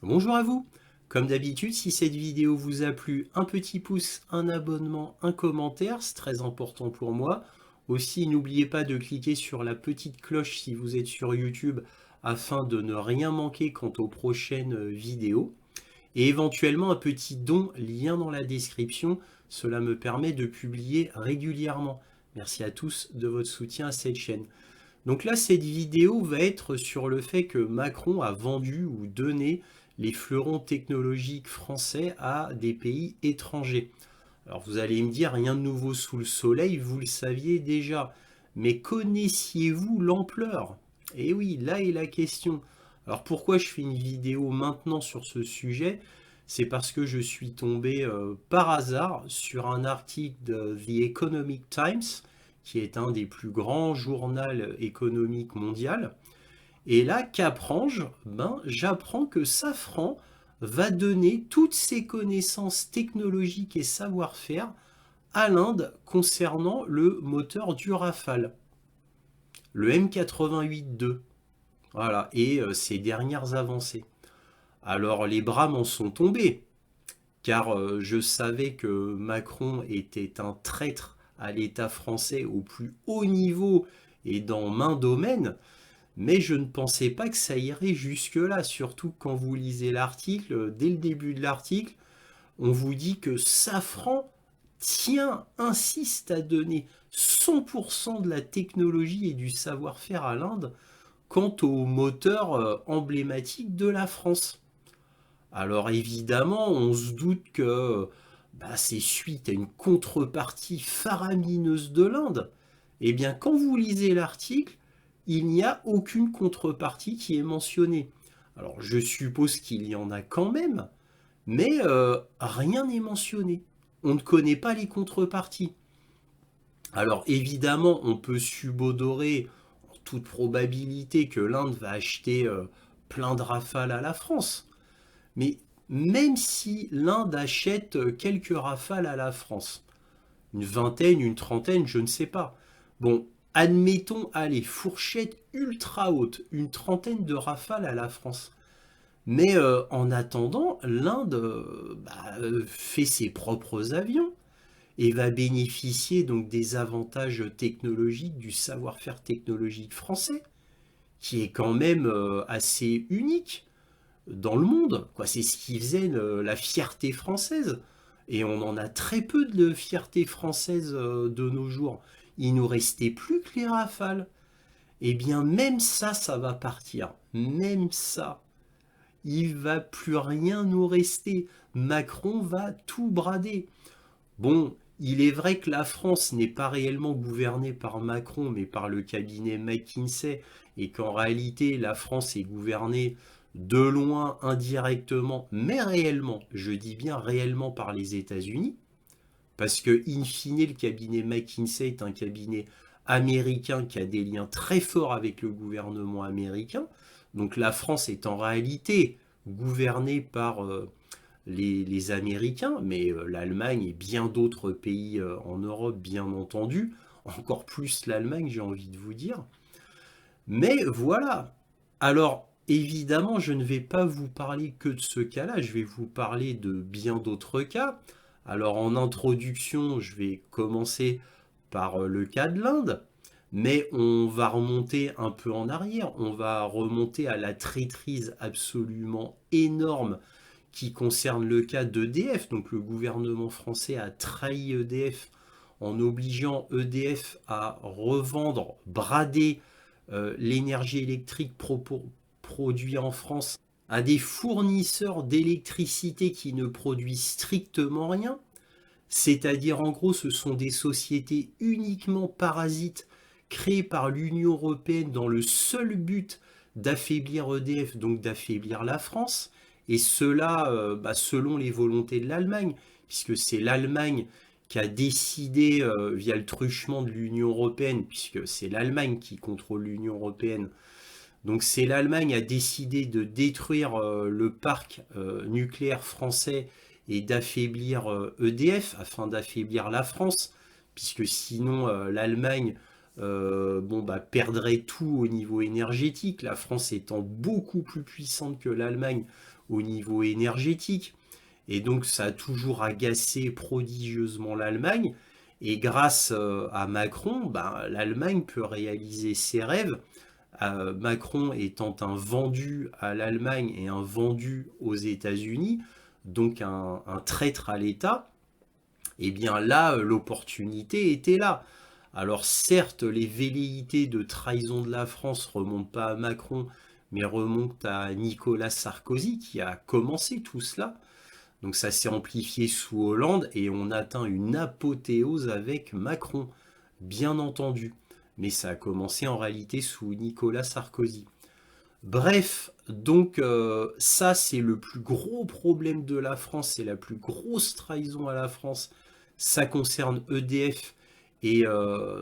Bonjour à vous. Comme d'habitude, si cette vidéo vous a plu, un petit pouce, un abonnement, un commentaire, c'est très important pour moi. Aussi, n'oubliez pas de cliquer sur la petite cloche si vous êtes sur YouTube afin de ne rien manquer quant aux prochaines vidéos. Et éventuellement un petit don, lien dans la description, cela me permet de publier régulièrement. Merci à tous de votre soutien à cette chaîne. Donc là, cette vidéo va être sur le fait que Macron a vendu ou donné les fleurons technologiques français à des pays étrangers. Alors vous allez me dire, rien de nouveau sous le soleil, vous le saviez déjà. Mais connaissiez-vous l'ampleur? Eh oui, là est la question. Alors pourquoi je fais une vidéo maintenant sur ce sujet? C'est parce que je suis tombé par hasard sur un article de The Economic Times, qui est un des plus grands journaux économiques mondiaux. Et là, qu'apprends-je? J'apprends que Safran va donner toutes ses connaissances technologiques et savoir-faire à l'Inde concernant le moteur du Rafale, le M88-2. Voilà, et ses dernières avancées. Alors les bras m'en sont tombés, car je savais que Macron était un traître à l'État français au plus haut niveau et dans maint domaine, mais je ne pensais pas que ça irait jusque-là, surtout quand vous lisez l'article. Dès le début de l'article, on vous dit que Safran insiste à donner 100% de la technologie et du savoir-faire à l'Inde quant au moteur emblématique de la France. Alors évidemment, on se doute que c'est suite à une contrepartie faramineuse de l'Inde. Eh bien, quand vous lisez l'article, il n'y a aucune contrepartie qui est mentionnée. Alors je suppose qu'il y en a quand même, mais rien n'est mentionné. On ne connaît pas les contreparties. Alors évidemment, on peut subodorer en toute probabilité que l'Inde va acheter plein de rafales à la France. Mais même si l'Inde achète quelques rafales à la France, une vingtaine, une trentaine, je ne sais pas. Bon, admettons, allez, fourchette ultra haute, une trentaine de rafales à la France. Mais en attendant, l'Inde fait ses propres avions et va bénéficier donc des avantages technologiques, du savoir-faire technologique français, qui est quand même assez unique dans le monde. Quoi. C'est ce qui faisait la fierté française. Et on en a très peu de fierté française de nos jours. Il nous restait plus que les rafales. Eh bien, même ça, ça va partir. Même ça. Il va plus rien nous rester. Macron va tout brader. Bon, il est vrai que la France n'est pas réellement gouvernée par Macron, mais par le cabinet McKinsey, et qu'en réalité, la France est gouvernée de loin, indirectement, mais réellement, je dis bien réellement par les États-Unis, parce que, in fine, le cabinet McKinsey est un cabinet américain qui a des liens très forts avec le gouvernement américain. Donc la France est en réalité gouvernée par les Américains, mais l'Allemagne et bien d'autres pays en Europe, bien entendu, encore plus l'Allemagne, j'ai envie de vous dire. Mais voilà. Alors, évidemment, je ne vais pas vous parler que de ce cas-là, je vais vous parler de bien d'autres cas. Alors, en introduction, je vais commencer par le cas de l'Inde, mais on va remonter un peu en arrière, on va remonter à la traîtrise absolument énorme qui concerne le cas d'EDF. Donc, le gouvernement français a trahi EDF en obligeant EDF à revendre, brader l'énergie électrique produite en France à des fournisseurs d'électricité qui ne produisent strictement rien. C'est-à-dire, en gros, ce sont des sociétés uniquement parasites créées par l'Union européenne dans le seul but d'affaiblir EDF, donc d'affaiblir la France, et cela selon les volontés de l'Allemagne, puisque c'est l'Allemagne qui a décidé, via le truchement de l'Union européenne, puisque c'est l'Allemagne qui contrôle l'Union européenne, donc c'est l'Allemagne qui a décidé de détruire le parc nucléaire français et d'affaiblir EDF afin d'affaiblir la France, puisque sinon l'Allemagne perdrait tout au niveau énergétique, la France étant beaucoup plus puissante que l'Allemagne au niveau énergétique. Et donc ça a toujours agacé prodigieusement l'Allemagne. Et grâce à Macron, ben, l'Allemagne peut réaliser ses rêves. Macron étant un vendu à l'Allemagne et un vendu aux États-Unis, donc un traître à l'État, et bien là, l'opportunité était là. Alors certes, les velléités de trahison de la France remontent pas à Macron, mais remontent à Nicolas Sarkozy qui a commencé tout cela. Donc ça s'est amplifié sous Hollande et on atteint une apothéose avec Macron, bien entendu. Mais ça a commencé en réalité sous Nicolas Sarkozy. Bref, donc ça c'est le plus gros problème de la France, c'est la plus grosse trahison à la France. Ça concerne EDF et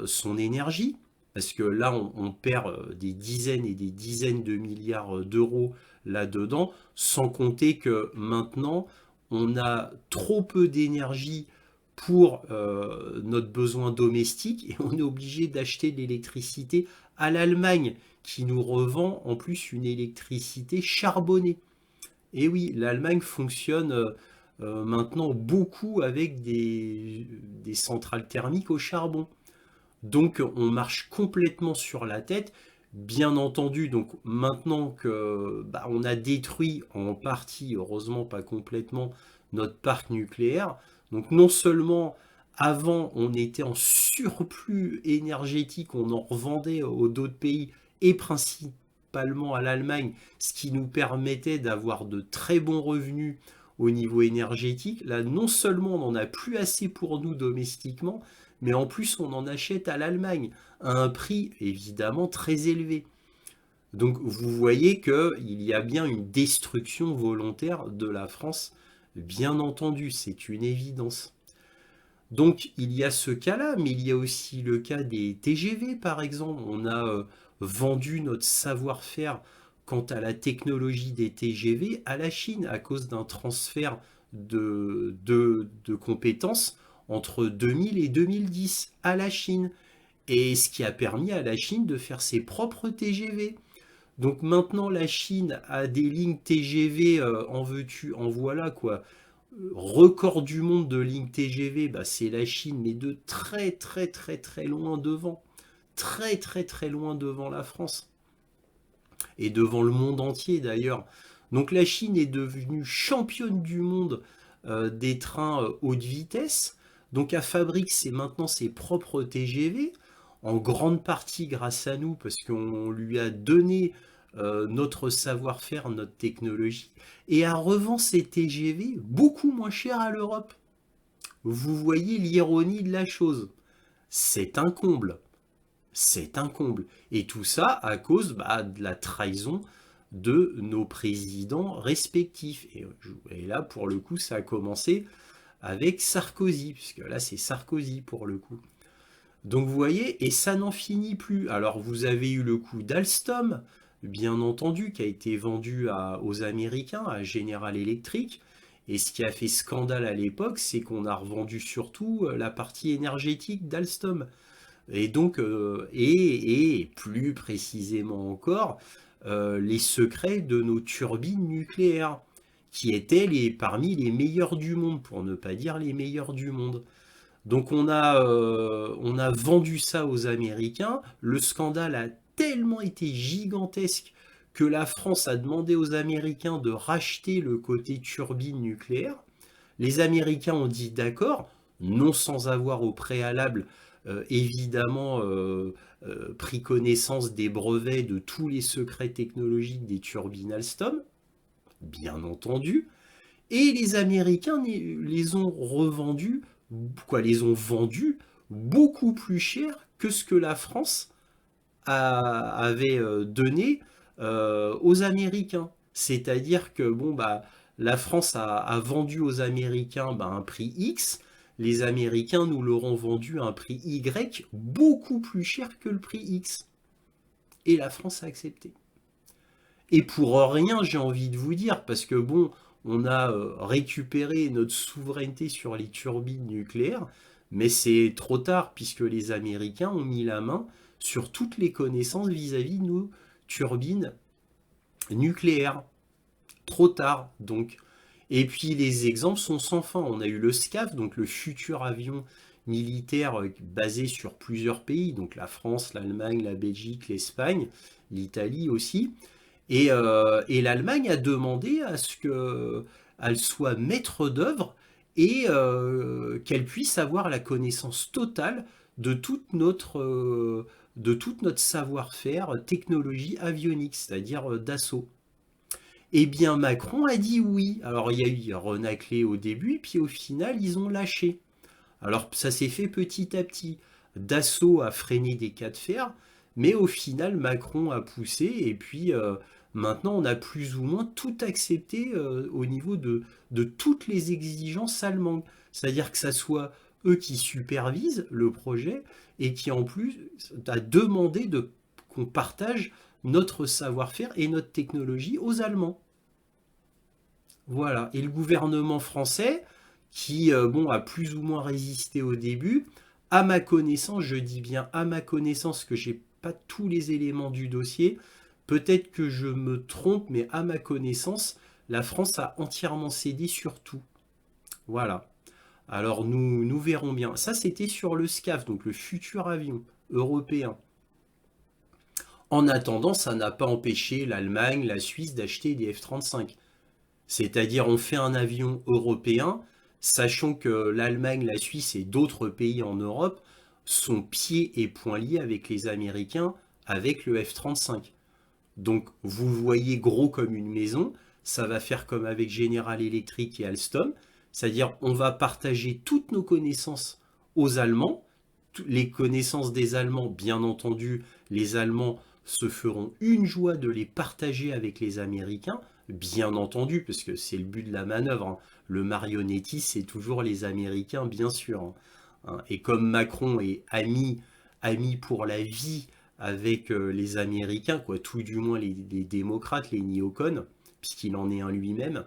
son énergie, parce que là on perd des dizaines et des dizaines de milliards d'euros là-dedans, sans compter que maintenant on a trop peu d'énergie pour notre besoin domestique et on est obligé d'acheter de l'électricité à l'Allemagne qui nous revend en plus une électricité charbonnée. Et oui, l'Allemagne fonctionne maintenant beaucoup avec des centrales thermiques au charbon. Donc on marche complètement sur la tête. Bien entendu, donc maintenant que bah, on a détruit en partie, heureusement pas complètement, notre parc nucléaire, donc non seulement avant on était en surplus énergétique, on en revendait aux d'autres pays et principalement à l'Allemagne, ce qui nous permettait d'avoir de très bons revenus au niveau énergétique. Là, non seulement on n'en a plus assez pour nous domestiquement, mais en plus on en achète à l'Allemagne à un prix évidemment très élevé. Donc vous voyez qu'il y a bien une destruction volontaire de la France, bien entendu, c'est une évidence. Donc il y a ce cas-là, mais il y a aussi le cas des TGV par exemple. On a vendu notre savoir-faire quant à la technologie des TGV à la Chine à cause d'un transfert de compétences entre 2000 et 2010 à la Chine. Et ce qui a permis à la Chine de faire ses propres TGV. Donc maintenant la Chine a des lignes TGV en veux-tu, en voilà quoi. Record du monde de lignes TGV, bah, c'est la Chine, mais de très très très très loin devant. Très très très loin devant la France. Et devant le monde entier d'ailleurs. Donc la Chine est devenue championne du monde des trains haute vitesse. Donc elle fabrique maintenant ses propres TGV, en grande partie grâce à nous, parce qu'on lui a donné notre savoir-faire, notre technologie, et elle revend ses TGV beaucoup moins cher à l'Europe. Vous voyez l'ironie de la chose. C'est un comble. C'est un comble. Et tout ça à cause bah, de la trahison de nos présidents respectifs. Et là, pour le coup, ça a commencé avec Sarkozy, puisque là, c'est Sarkozy pour le coup. Donc vous voyez, et ça n'en finit plus. Alors vous avez eu le coup d'Alstom, bien entendu, qui a été vendu aux Américains, à General Electric. Et ce qui a fait scandale à l'époque, c'est qu'on a revendu surtout la partie énergétique d'Alstom. Et donc, et plus précisément encore, les secrets de nos turbines nucléaires, qui étaient parmi les meilleurs du monde, pour ne pas dire les meilleurs du monde. Donc on a vendu ça aux Américains. Le scandale a tellement été gigantesque que la France a demandé aux Américains de racheter le côté turbine nucléaire. Les Américains ont dit d'accord, non sans avoir au préalable évidemment pris connaissance des brevets de tous les secrets technologiques des turbines Alstom, bien entendu. Et les Américains les ont revendus, les ont vendus beaucoup plus cher que ce que la France avait donné aux Américains. C'est-à-dire que bon bah la France a vendu aux Américains bah, un prix X, les Américains nous l'auront vendu à un prix Y beaucoup plus cher que le prix X. Et la France a accepté. Et pour rien, j'ai envie de vous dire, parce que bon, on a récupéré notre souveraineté sur les turbines nucléaires, mais c'est trop tard, puisque les Américains ont mis la main sur toutes les connaissances vis-à-vis de nos turbines nucléaires. trop tard, donc. Et puis les exemples sont sans fin. On a eu le SCAF, donc le futur avion militaire basé sur plusieurs pays, donc la France, l'Allemagne, la Belgique, l'Espagne, l'Italie aussi. Et l'Allemagne a demandé à ce qu'elle soit maître d'œuvre et qu'elle puisse avoir la connaissance totale de toute notre savoir-faire technologie avionique, c'est-à-dire Dassault. Eh bien, Macron a dit oui. Alors, il y a eu renaclé au début, puis au final, ils ont lâché. Alors, ça s'est fait petit à petit. Dassault a freiné des cas de fer, mais au final, Macron a poussé, et puis maintenant, on a plus ou moins tout accepté au niveau de toutes les exigences allemandes. C'est-à-dire que ça soit eux qui supervisent le projet, et qui en plus a demandé qu'on partage notre savoir-faire et notre technologie aux Allemands. Voilà. Et le gouvernement français, qui bon, a plus ou moins résisté au début, à ma connaissance, je dis bien à ma connaissance, que j'ai pas tous les éléments du dossier, peut-être que je me trompe, mais à ma connaissance, la France a entièrement cédé sur tout. Voilà. Alors nous verrons bien. Ça, c'était sur le SCAF, donc le futur avion européen. En attendant, ça n'a pas empêché l'Allemagne, la Suisse d'acheter des F-35. C'est-à-dire, on fait un avion européen, sachant que l'Allemagne, la Suisse et d'autres pays en Europe sont pieds et poings liés avec les Américains, avec le F-35. Donc, vous le voyez gros comme une maison, ça va faire comme avec General Electric et Alstom, c'est-à-dire, on va partager toutes nos connaissances aux Allemands, les connaissances des Allemands, bien entendu, les Allemands se feront une joie de les partager avec les Américains, bien entendu, parce que c'est le but de la manœuvre, hein. Le marionnetti, c'est toujours les Américains, bien sûr, hein. Et comme Macron est ami pour la vie avec les Américains, quoi, tout du moins les démocrates, les néocons, puisqu'il en est un lui-même,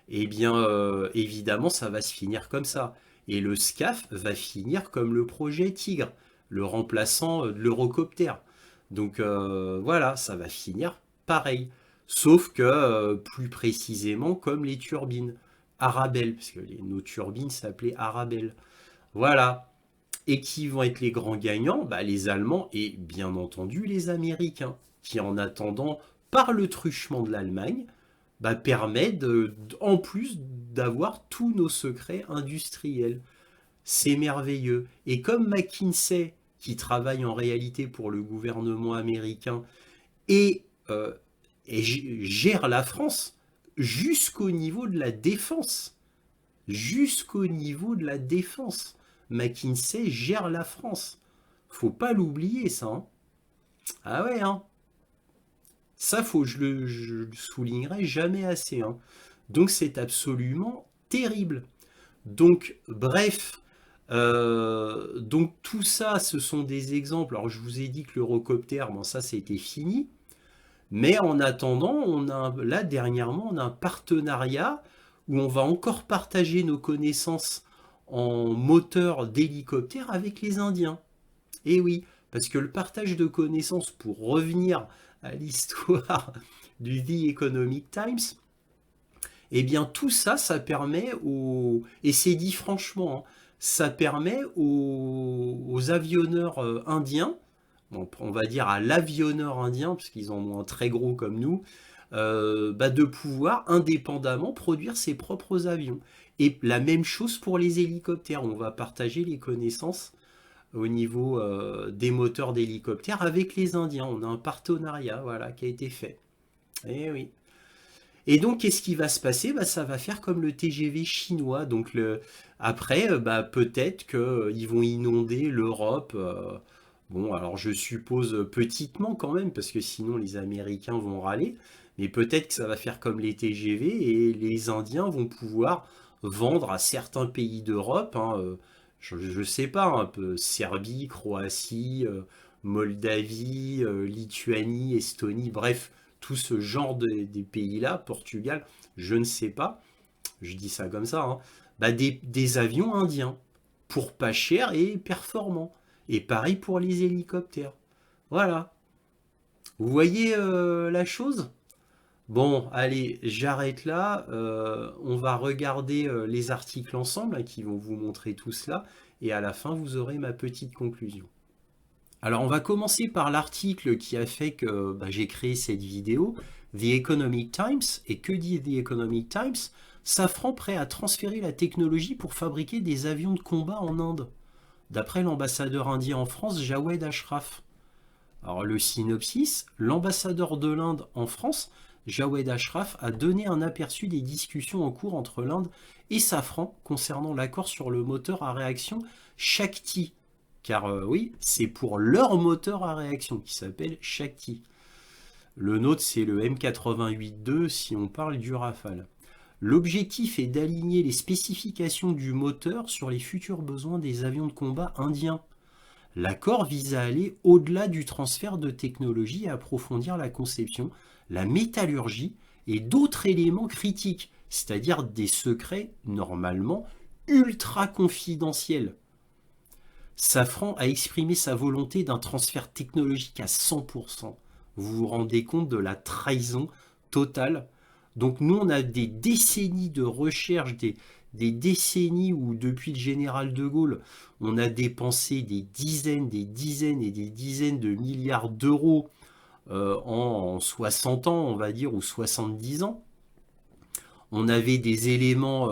eh bien, évidemment, ça va se finir comme ça. Et le SCAF va finir comme le projet Tigre, le remplaçant de l'Eurocopter. Donc voilà, ça va finir pareil. Sauf que plus précisément comme les turbines. Arabelle, parce que nos turbines s'appelaient Arabelle. Voilà. Et qui vont être les grands gagnants? Bah, les Allemands et bien entendu les Américains, qui en attendant, par le truchement de l'Allemagne, bah, permet en plus d'avoir tous nos secrets industriels. C'est merveilleux. Et comme McKinsey, qui travaille en réalité pour le gouvernement américain, et, euh, et gère la France jusqu'au niveau de la défense. Jusqu'au niveau de la défense. McKinsey gère la France. Faut pas l'oublier, ça, hein. Ah ouais, hein. Ça, je le soulignerai jamais assez, hein. Donc c'est absolument terrible. Donc, bref, donc tout ça, ce sont des exemples. Alors, je vous ai dit que l'Eurocopter, bon, ça, c'était fini. Mais en attendant, là, dernièrement, on a un partenariat où on va encore partager nos connaissances en moteur d'hélicoptère avec les Indiens. Et oui, parce que le partage de connaissances, pour revenir à l'histoire du The Economic Times, eh bien tout ça, ça permet et c'est dit franchement, hein, ça permet aux avionneurs indiens, on va dire à l'avionneur indien, parce qu'ils en ont un très gros comme nous, bah, de pouvoir indépendamment produire ses propres avions. Et la même chose pour les hélicoptères, on va partager les connaissances au niveau des moteurs d'hélicoptères avec les Indiens. On a un partenariat, voilà, qui a été fait. Et oui. Et donc, qu'est-ce qui va se passer? Bah, ça va faire comme le TGV chinois. Donc, après, bah, peut-être qu'ils vont inonder l'Europe. Bon, alors je suppose petitement quand même, parce que sinon les Américains vont râler. Mais peut-être que ça va faire comme les TGV et les Indiens vont pouvoir vendre à certains pays d'Europe, hein, je ne sais pas, un peu Serbie, Croatie, Moldavie, Lituanie, Estonie, bref, tout ce genre des pays-là, Portugal, je ne sais pas, je dis ça comme ça, hein, bah des avions indiens, pour pas cher et performants. Et pareil pour les hélicoptères. Voilà. Vous voyez la chose? Bon, allez, j'arrête là. On va regarder les articles ensemble hein, qui vont vous montrer tout cela. Et à la fin, vous aurez ma petite conclusion. Alors, on va commencer par l'article qui a fait que bah, j'ai créé cette vidéo, The Economic Times. Et que dit The Economic Times? Safran prêt à transférer la technologie pour fabriquer des avions de combat en Inde. D'après l'ambassadeur indien en France, Jawed Ashraf. Alors le synopsis, l'ambassadeur de l'Inde en France, Jawed Ashraf, a donné un aperçu des discussions en cours entre l'Inde et Safran concernant l'accord sur le moteur à réaction Shakti. Car oui, c'est pour leur moteur à réaction qui s'appelle Shakti. Le nôtre, c'est le M88-2 si on parle du Rafale. L'objectif est d'aligner les spécifications du moteur sur les futurs besoins des avions de combat indiens. L'accord vise à aller au-delà du transfert de technologie et approfondir la conception, la métallurgie et d'autres éléments critiques, c'est-à-dire des secrets normalement ultra confidentiels. Safran a exprimé sa volonté d'un transfert technologique à 100%. Vous vous rendez compte de la trahison totale? Donc nous, on a des décennies de recherche, des décennies où, depuis le général de Gaulle, on a dépensé des dizaines et des dizaines de milliards d'euros en 60 ans, on va dire, ou 70 ans. On avait des éléments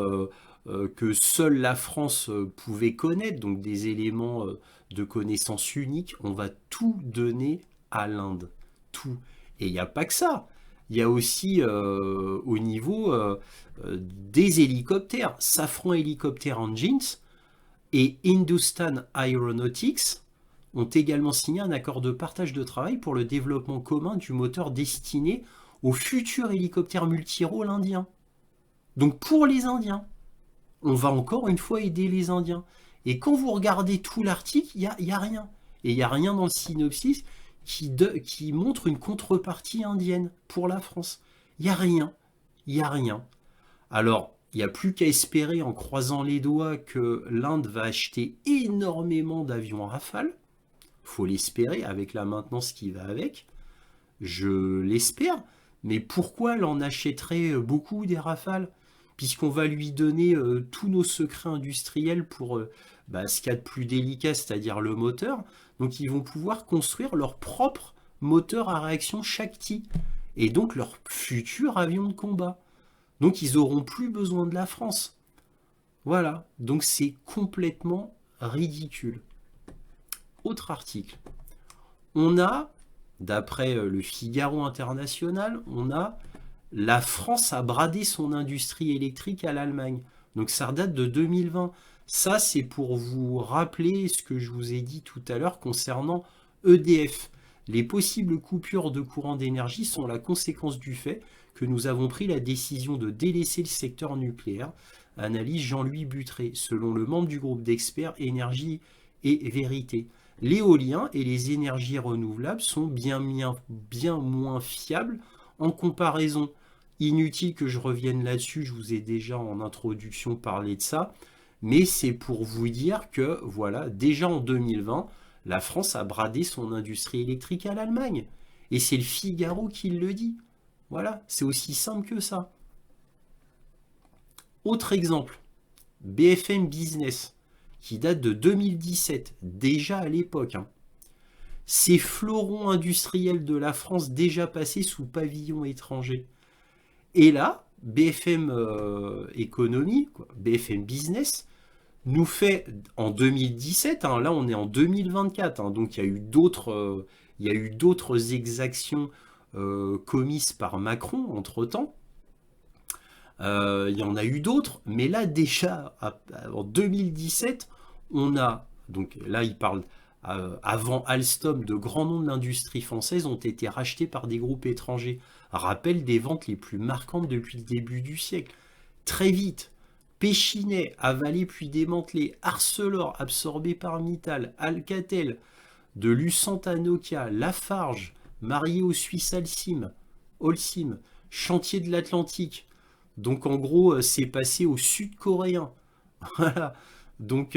que seule la France pouvait connaître, donc des éléments de connaissance unique. On va tout donner à l'Inde. Tout. Et il n'y a pas que ça. Il y a aussi au niveau des hélicoptères. Safran Helicopter Engines et Hindustan Aeronautics ont également signé un accord de partage de travail pour le développement commun du moteur destiné au futur hélicoptère multirôle indien. Donc pour les Indiens, on va encore une fois aider les Indiens. Et quand vous regardez tout l'article, il n'y a rien. Et il n'y a rien dans le synopsis qui montre une contrepartie indienne pour la France. Il n'y a rien. Il n'y a rien. Alors, il n'y a plus qu'à espérer en croisant les doigts que l'Inde va acheter énormément d'avions Rafale. Faut l'espérer avec la maintenance qui va avec. Je l'espère. Mais pourquoi l'en achèterait beaucoup des Rafales? Puisqu'on va lui donner tous nos secrets industriels pour ce qu'il y a de plus délicat, c'est-à-dire le moteur. Donc ils vont pouvoir construire leur propre moteur à réaction Shakti, et donc leur futur avion de combat. Donc ils n'auront plus besoin de la France. Voilà, donc c'est complètement ridicule. Autre article. On a, d'après le Figaro International, on a la France a bradé son industrie électrique à l'Allemagne. Donc ça date de 2020. Ça, c'est pour vous rappeler ce que je vous ai dit tout à l'heure concernant EDF. Les possibles coupures de courant d'énergie sont la conséquence du fait que nous avons pris la décision de délaisser le secteur nucléaire, analyse Jean-Louis Butré, selon le membre du groupe d'experts Énergie et Vérité. L'éolien et les énergies renouvelables sont bien moins fiables en comparaison. Inutile que je revienne là-dessus, je vous ai déjà en introduction parlé de ça, mais c'est pour vous dire que, voilà, déjà en 2020, la France a bradé son industrie électrique à l'Allemagne. Et c'est le Figaro qui le dit. Voilà, c'est aussi simple que ça. Autre exemple, BFM Business, qui date de 2017, déjà à l'époque. Ces fleurons industriels de la France déjà passés sous pavillon étranger. Et là, BFM Économie, BFM Business, nous fait en 2017, là on est en 2024, donc il y a eu d'autres exactions commises par Macron entre-temps. Il y en a eu d'autres, mais là déjà, en 2017, on a, donc là il parle, avant Alstom, de grands noms de l'industrie française ont été rachetés par des groupes étrangers. Rappel des ventes les plus marquantes depuis le début du siècle. Très vite, Péchinet, avalé puis démantelé, Arcelor, absorbé par Mittal, Alcatel, de Lucent à Nokia, Lafarge, marié au Suisse Holcim, Chantier de l'Atlantique. Donc en gros, c'est passé au sud-coréen. Voilà. Donc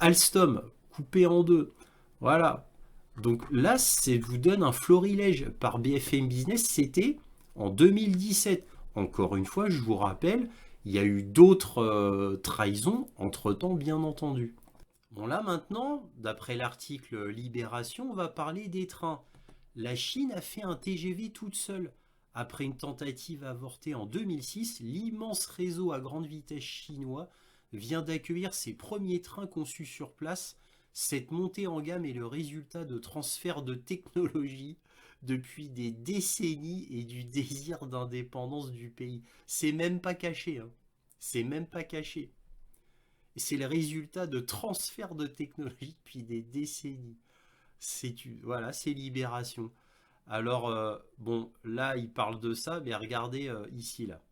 Alstom, coupé en deux. Voilà. Donc là, ça vous donne un florilège par BFM Business. C'était en 2017. Encore une fois, je vous rappelle, il y a eu d'autres trahisons entre-temps, bien entendu. Bon, là maintenant, d'après l'article Libération, on va parler des trains. La Chine a fait un TGV toute seule. Après une tentative avortée en 2006, l'immense réseau à grande vitesse chinois vient d'accueillir ses premiers trains conçus sur place. Cette montée en gamme est le résultat de transferts de technologie depuis des décennies et du désir d'indépendance du pays. C'est même pas caché, hein. C'est même pas caché. Et c'est le résultat de transferts de technologie depuis des décennies. Voilà, c'est Libération. Alors, bon, là, il parle de ça, mais regardez ici, là.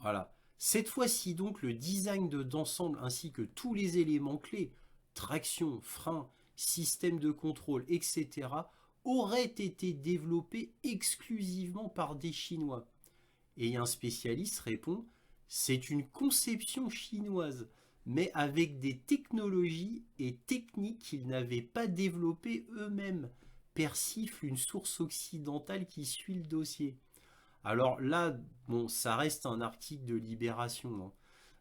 Voilà. Cette fois-ci, donc, le design d'ensemble ainsi que tous les éléments clés, traction, frein, système de contrôle, etc., auraient été développés exclusivement par des Chinois. Et un spécialiste répond, c'est une conception chinoise, mais avec des technologies et techniques qu'ils n'avaient pas développées eux-mêmes, persifle une source occidentale qui suit le dossier. Alors là, bon, ça reste un article de Libération, hein.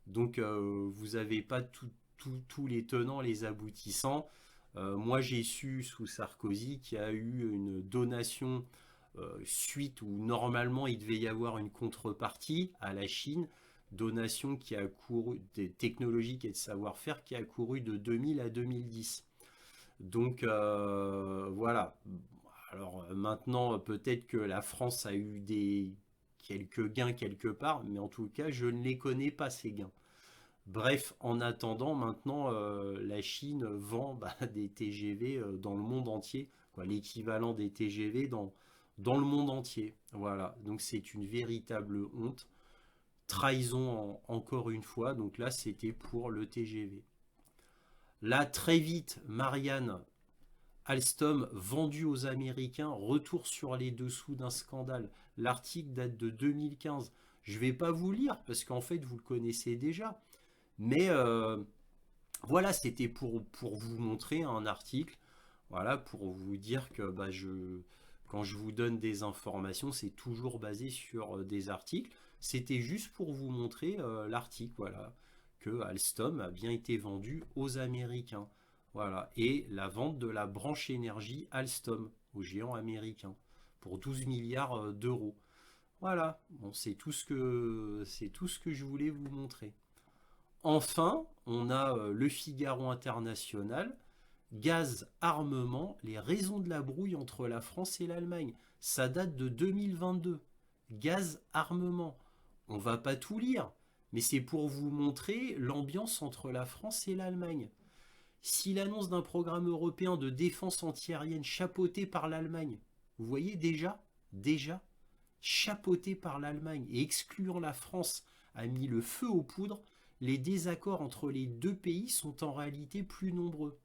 Donc vous n'avez pas tous les tenants, les aboutissants. Moi j'ai su sous Sarkozy qu'il y a eu une donation suite où normalement il devait y avoir une contrepartie à la Chine, donation qui a couru, des technologiques et de savoir-faire qui a couru de 2000 à 2010. Donc voilà. Alors maintenant, peut-être que la France a eu quelques gains quelque part, mais en tout cas, je ne les connais pas ces gains. Bref, en attendant, maintenant, la Chine vend des TGV dans le monde entier, quoi, l'équivalent des TGV dans le monde entier. Voilà, donc c'est une véritable honte. Trahison encore une fois, donc là c'était pour le TGV. Là, très vite, Marianne Alstom vendu aux Américains, retour sur les dessous d'un scandale. L'article date de 2015. Je ne vais pas vous lire parce qu'en fait vous le connaissez déjà. Mais voilà, c'était pour vous montrer un article. Voilà, pour vous dire que quand je vous donne des informations, c'est toujours basé sur des articles. C'était juste pour vous montrer l'article, voilà, que Alstom a bien été vendu aux Américains. Voilà, et la vente de la branche énergie Alstom aux géants américains pour 12 milliards d'euros. Voilà, bon, c'est tout ce que je voulais vous montrer. Enfin, on a le Figaro International, gaz, armement, les raisons de la brouille entre la France et l'Allemagne. Ça date de 2022. Gaz, armement. On va pas tout lire, mais c'est pour vous montrer l'ambiance entre la France et l'Allemagne. Si l'annonce d'un programme européen de défense antiaérienne chapeauté par l'Allemagne, vous voyez déjà, chapeauté par l'Allemagne et excluant la France a mis le feu aux poudres, les désaccords entre les deux pays sont en réalité plus nombreux.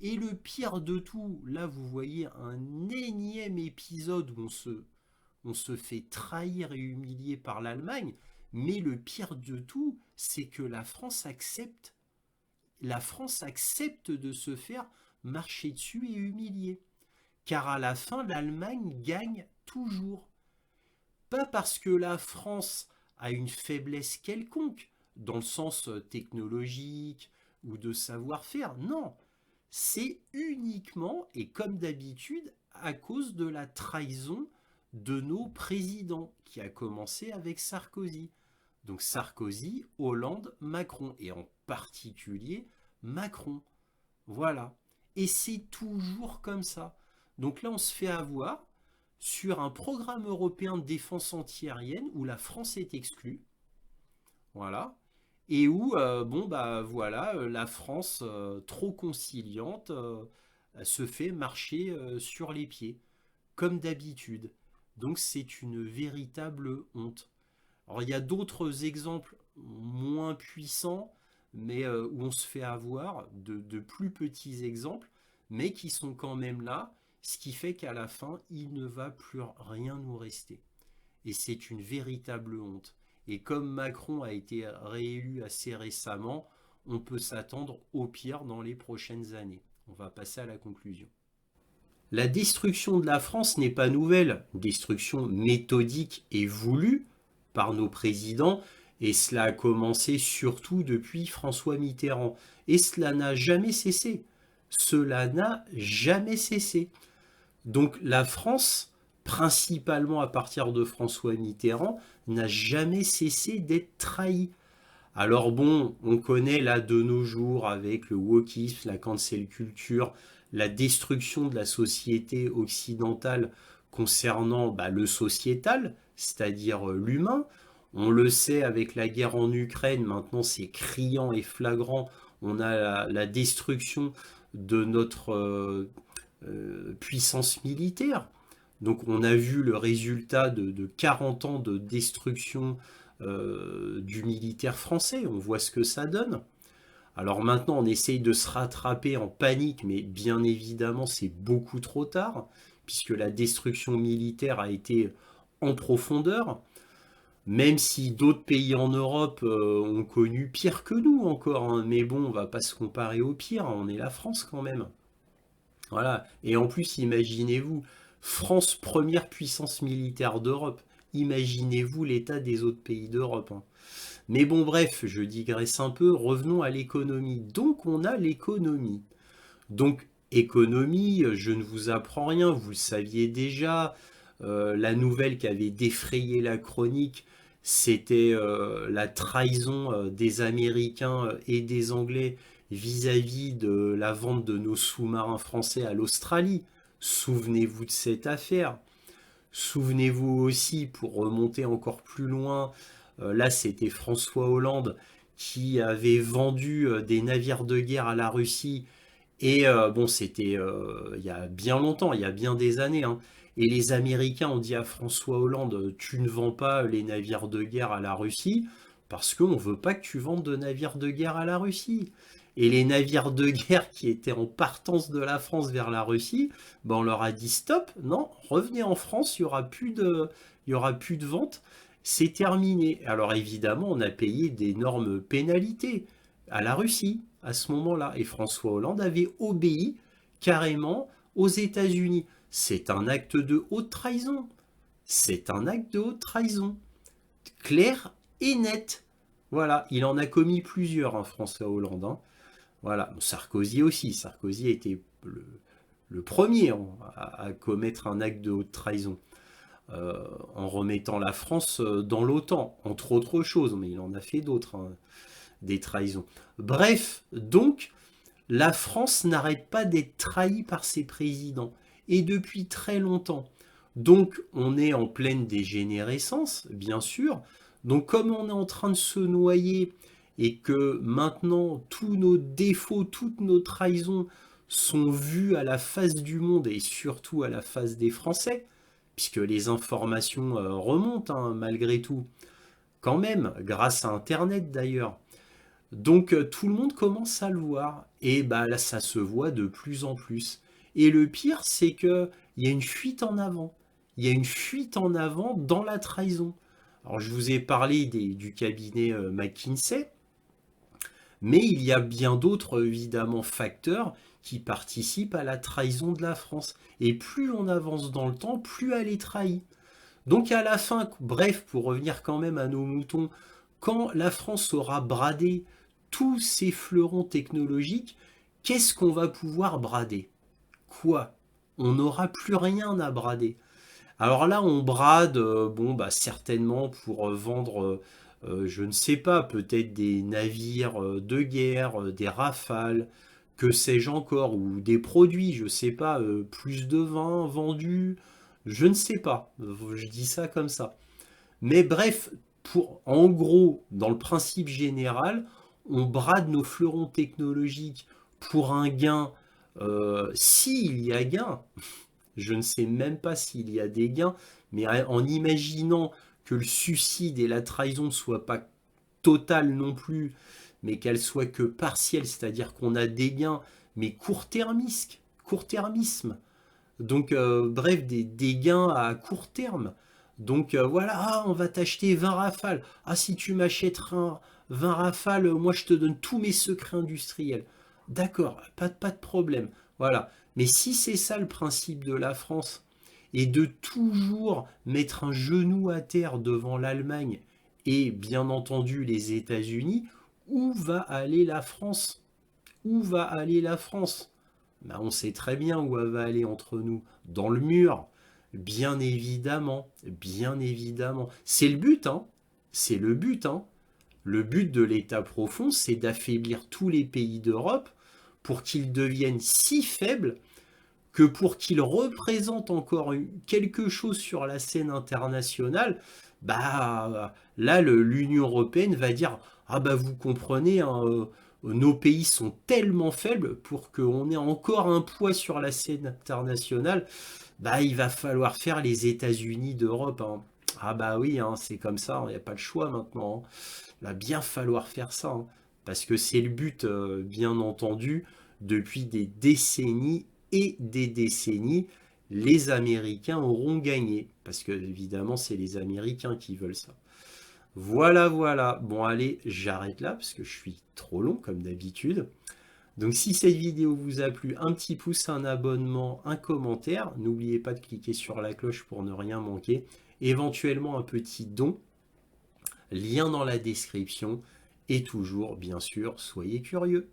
Et le pire de tout, là vous voyez un énième épisode où on se fait trahir et humilier par l'Allemagne, mais le pire de tout, c'est que la France accepte de se faire marcher dessus et humilier. Car à la fin, l'Allemagne gagne toujours. Pas parce que la France a une faiblesse quelconque, dans le sens technologique ou de savoir-faire, non. C'est uniquement, et comme d'habitude, à cause de la trahison de nos présidents, qui a commencé avec Sarkozy. Donc Sarkozy, Hollande, Macron, et en particulier Macron. Voilà. Et c'est toujours comme ça. Donc là, on se fait avoir sur un programme européen de défense antiaérienne où la France est exclue. Voilà. Et où, voilà, la France, trop conciliante, se fait marcher sur les pieds, comme d'habitude. Donc c'est une véritable honte. Alors il y a d'autres exemples moins puissants, mais où on se fait avoir, de plus petits exemples, mais qui sont quand même là, ce qui fait qu'à la fin, il ne va plus rien nous rester. Et c'est une véritable honte. Et comme Macron a été réélu assez récemment, on peut s'attendre au pire dans les prochaines années. On va passer à la conclusion. La destruction de la France n'est pas nouvelle, une destruction méthodique et voulue par nos présidents, et cela a commencé surtout depuis François Mitterrand. Et cela n'a jamais cessé. Cela n'a jamais cessé. Donc la France, principalement à partir de François Mitterrand, n'a jamais cessé d'être trahie. Alors bon, on connaît là de nos jours avec le wokisme, la cancel culture, la destruction de la société occidentale concernant le sociétal, c'est-à-dire l'humain. On le sait avec la guerre en Ukraine, maintenant c'est criant et flagrant. On a la destruction de notre puissance militaire. Donc on a vu le résultat de 40 ans de destruction du militaire français, on voit ce que ça donne. Alors maintenant on essaye de se rattraper en panique, mais bien évidemment c'est beaucoup trop tard, puisque la destruction militaire a été en profondeur, même si d'autres pays en Europe ont connu pire que nous encore, hein. Mais bon, on va pas se comparer au pire, hein. On est la France quand même. Voilà. Et en plus, imaginez-vous, France première puissance militaire d'Europe. Imaginez-vous l'état des autres pays d'Europe, hein. Mais bon, bref, je digresse un peu. Revenons à l'économie. Donc, on a l'économie. Donc, économie, je ne vous apprends rien, vous le saviez déjà. La nouvelle qui avait défrayé la chronique, c'était la trahison des Américains et des Anglais vis-à-vis de la vente de nos sous-marins français à l'Australie. Souvenez-vous de cette affaire. Souvenez-vous aussi, pour remonter encore plus loin, là c'était François Hollande qui avait vendu des navires de guerre à la Russie. Et bon, c'était il y a bien longtemps, il y a bien des années, hein. Et les Américains ont dit à François Hollande, tu ne vends pas les navires de guerre à la Russie parce qu'on ne veut pas que tu vendes de navires de guerre à la Russie. Et les navires de guerre qui étaient en partance de la France vers la Russie, ben on leur a dit stop, non, revenez en France, il y aura plus de vente, c'est terminé. Alors évidemment, on a payé d'énormes pénalités à la Russie à ce moment-là. Et François Hollande avait obéi carrément aux États-Unis. C'est un acte de haute trahison. C'est un acte de haute trahison. Clair et net. Voilà, il en a commis plusieurs, hein, François Hollande, hein. Voilà, Sarkozy aussi. Sarkozy était le premier, hein, à commettre un acte de haute trahison. En remettant la France dans l'OTAN, entre autres choses, mais il en a fait d'autres, hein, des trahisons. Bref, donc, la France n'arrête pas d'être trahie par ses présidents, et depuis très longtemps. Donc, on est en pleine dégénérescence, bien sûr. Donc, comme on est en train de se noyer, et que maintenant, tous nos défauts, toutes nos trahisons sont vues à la face du monde, et surtout à la face des Français, puisque les informations remontent, hein, malgré tout, quand même, grâce à Internet d'ailleurs. Donc tout le monde commence à le voir et bah là ça se voit de plus en plus. Et le pire c'est que il y a une fuite en avant. Il y a une fuite en avant dans la trahison. Alors je vous ai parlé du cabinet McKinsey, mais il y a bien d'autres évidemment facteurs qui participent à la trahison de la France. Et plus on avance dans le temps, plus elle est trahie. Donc à la fin, bref, pour revenir quand même à nos moutons, quand la France aura bradé tous ces fleurons technologiques, qu'est-ce qu'on va pouvoir brader? Quoi? On n'aura plus rien à brader. Alors là, on brade, bon, bah certainement pour vendre, je ne sais pas, peut-être des navires de guerre, des rafales, que sais-je encore, ou des produits, je ne sais pas, plus de vin vendu, je ne sais pas. Je dis ça comme ça. Mais bref, en gros, dans le principe général, on brade nos fleurons technologiques pour un gain, s'il y a gain. Je ne sais même pas s'il y a des gains, mais en imaginant que le suicide et la trahison ne soient pas totales non plus, mais qu'elles soient que partielles, c'est-à-dire qu'on a des gains, mais court-termisme. Donc, bref, des gains à court terme. Donc, voilà, ah, on va t'acheter 20 rafales. Ah, si tu m'achètes 20 rafales, moi je te donne tous mes secrets industriels. D'accord, pas de problème. Voilà. Mais si c'est ça le principe de la France, et de toujours mettre un genou à terre devant l'Allemagne et bien entendu les États-Unis, où va aller la France? Où va aller la France? Ben, on sait très bien où elle va aller entre nous, dans le mur. Bien évidemment, bien évidemment. C'est le but, hein. C'est le but, hein. Le but de l'État profond, c'est d'affaiblir tous les pays d'Europe pour qu'ils deviennent si faibles que pour qu'ils représentent encore quelque chose sur la scène internationale, bah là l'Union européenne va dire ah bah vous comprenez, hein, nos pays sont tellement faibles pour qu'on ait encore un poids sur la scène internationale, bah il va falloir faire les États-Unis d'Europe, hein. Ah bah oui, hein, c'est comme ça, il n'y a pas le choix maintenant, hein. Il va bien falloir faire ça, hein, parce que c'est le but, bien entendu, depuis des décennies et des décennies, les Américains auront gagné. Parce que, évidemment, c'est les Américains qui veulent ça. Voilà, voilà. Bon, allez, j'arrête là parce que je suis trop long, comme d'habitude. Donc, si cette vidéo vous a plu, un petit pouce, un abonnement, un commentaire. N'oubliez pas de cliquer sur la cloche pour ne rien manquer. Éventuellement, un petit don. Lien dans la description. Et toujours, bien sûr, soyez curieux.